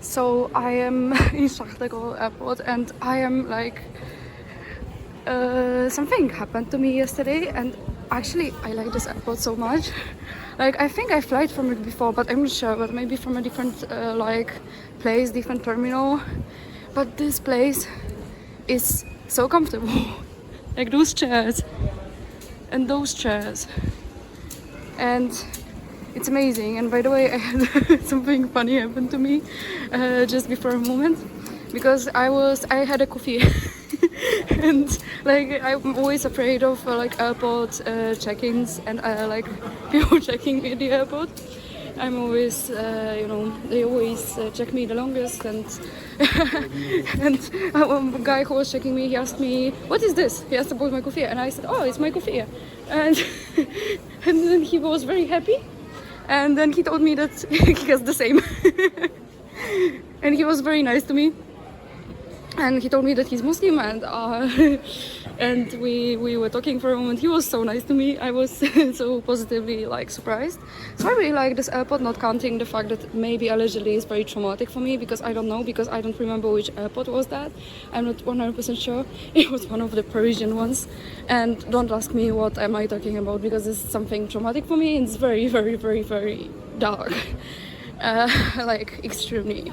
So I am in Charles de Gaulle airport and I am like something happened to me yesterday, and actually I like this airport so much. Like I think I flight from it before, but I'm not sure, but maybe from a different like place, different terminal. But this place is so comfortable. Like those chairs and those chairs, and it's amazing. And by the way, I had something funny happen to me just before a moment, because I had a coffee and like I'm always afraid of like airport check-ins and like people checking me at the airport. I'm always, they always check me the longest, and and a guy who was checking me, he asked me, "What is this?" He asked about my kufia, and I said, "Oh, it's my kufia," and and then he was very happy, and then he told me that he has the same, and he was very nice to me. And he told me that he's Muslim, and and we were talking for a moment. He was so nice to me. I was so positively like surprised. So I really like this airport, not counting the fact that maybe allegedly it's very traumatic for me, because I don't know, because I don't remember which airport was that. I'm not 100% sure. It was one of the Parisian ones, and don't ask me what am I talking about, because it's something traumatic for me. It's very, very, very, very dark, like extremely.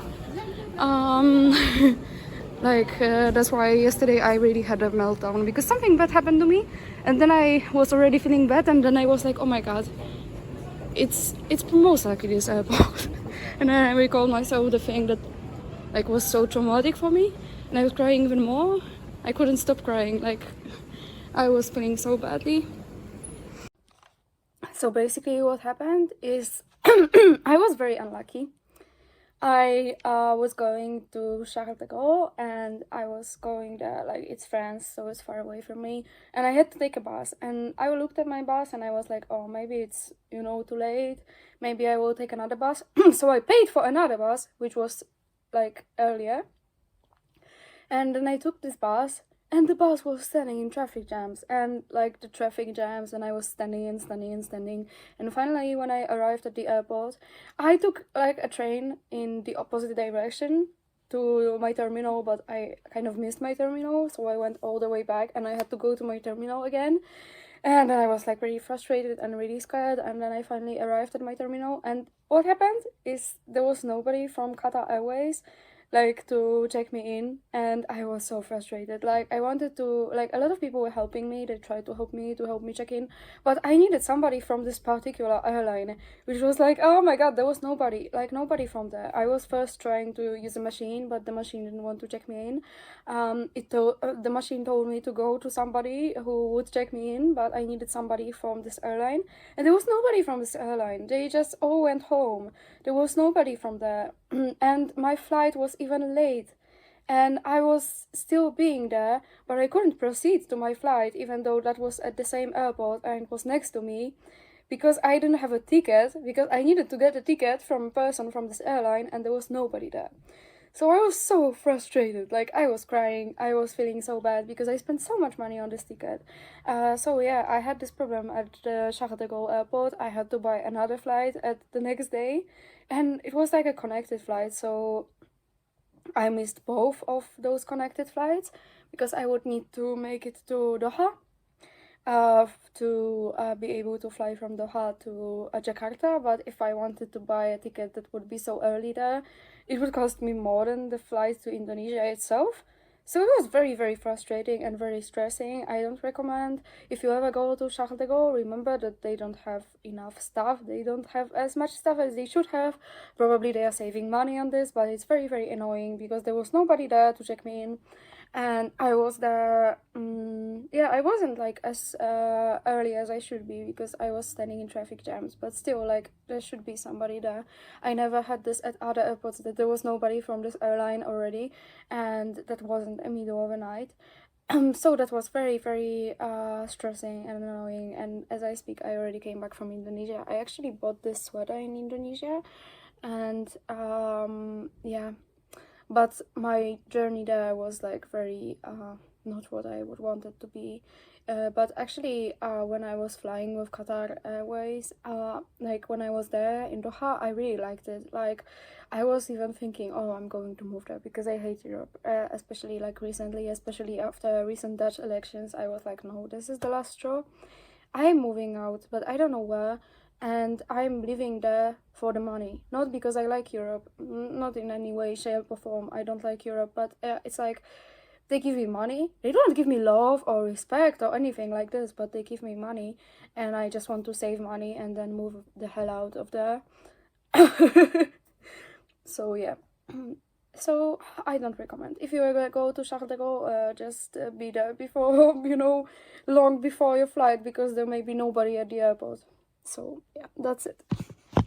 That's why yesterday I really had a meltdown, because something bad happened to me, and then I was already feeling bad, and then I was like, oh my god, it's most likely this airport. And then I recalled myself the thing that like was so traumatic for me, and I was crying even more. I couldn't stop crying, like I was feeling so badly. So basically what happened is I was very unlucky. I was going to Charles de Gaulle, and I was going there, like it's France, so it's far away from me, and I had to take a bus. And I looked at my bus and I was like, oh, maybe it's, too late, maybe I will take another bus. So I paid for another bus, which was like earlier, and then I took this bus, and the bus was standing in traffic jams, and like the traffic jams, and I was standing and standing and standing. And finally, when I arrived at the airport, I took like a train in the opposite direction to my terminal, but I kind of missed my terminal, so I went all the way back, and I had to go to my terminal again. And then I was like really frustrated and really scared, and then I finally arrived at my terminal, and what happened is there was nobody from Qatar Airways like to check me in, and I was so frustrated. Like I wanted to, like a lot of people were helping me, they tried to help me check in, but I needed somebody from this particular airline, which was like, oh my god, there was nobody, like nobody from there. I was first trying to use a machine, but the machine didn't want to check me in. The machine told me to go to somebody who would check me in, but I needed somebody from this airline, and there was nobody from this airline. They just all went home. There was nobody from there. And my flight was even late, and I was still being there, but I couldn't proceed to my flight, even though that was at the same airport and it was next to me, because I didn't have a ticket, because I needed to get a ticket from a person from this airline, and there was nobody there. So I was so frustrated, like I was crying, I was feeling so bad, because I spent so much money on this ticket. So yeah, I had this problem at the Charles de Gaulle airport. I had to buy another flight at the next day, and it was like a connected flight, so I missed both of those connected flights, because I would need to make it to Doha to be able to fly from Doha to Jakarta. But if I wanted to buy a ticket that would be so early there, it would cost me more than the flight to Indonesia itself. So it was very, very frustrating and very stressing. I don't recommend, if you ever go to Charles de Gaulle, remember that they don't have enough staff. They don't have as much staff as they should have. Probably they are saving money on this, but it's very, very annoying, because there was nobody there to check me in. And I was there, I wasn't like as early as I should be, because I was standing in traffic jams, but still, like, there should be somebody there. I never had this at other airports, that there was nobody from this airline already, and that wasn't a middle of the night. So that was very, very stressing and annoying. And as I speak, I already came back from Indonesia. I actually bought this sweater in Indonesia, and yeah, but my journey there was like very not what I would want it to be. But actually, when I was flying with Qatar Airways, like when I was there in Doha, I really liked it. Like, I was even thinking, oh, I'm going to move there because I hate Europe, especially like recently, especially after recent Dutch elections. I was like, no, this is the last straw. I'm moving out, but I don't know where, and I'm living there for the money. Not because I like Europe, not in any way, shape, or form. I don't like Europe, but it's like they give me money. They don't give me love or respect or anything like this, but they give me money, and I just want to save money and then move the hell out of there. So yeah. So I don't recommend. If you ever go to Charles de Gaulle, just be there before, long before your flight, because there may be nobody at the airport. So yeah, that's it.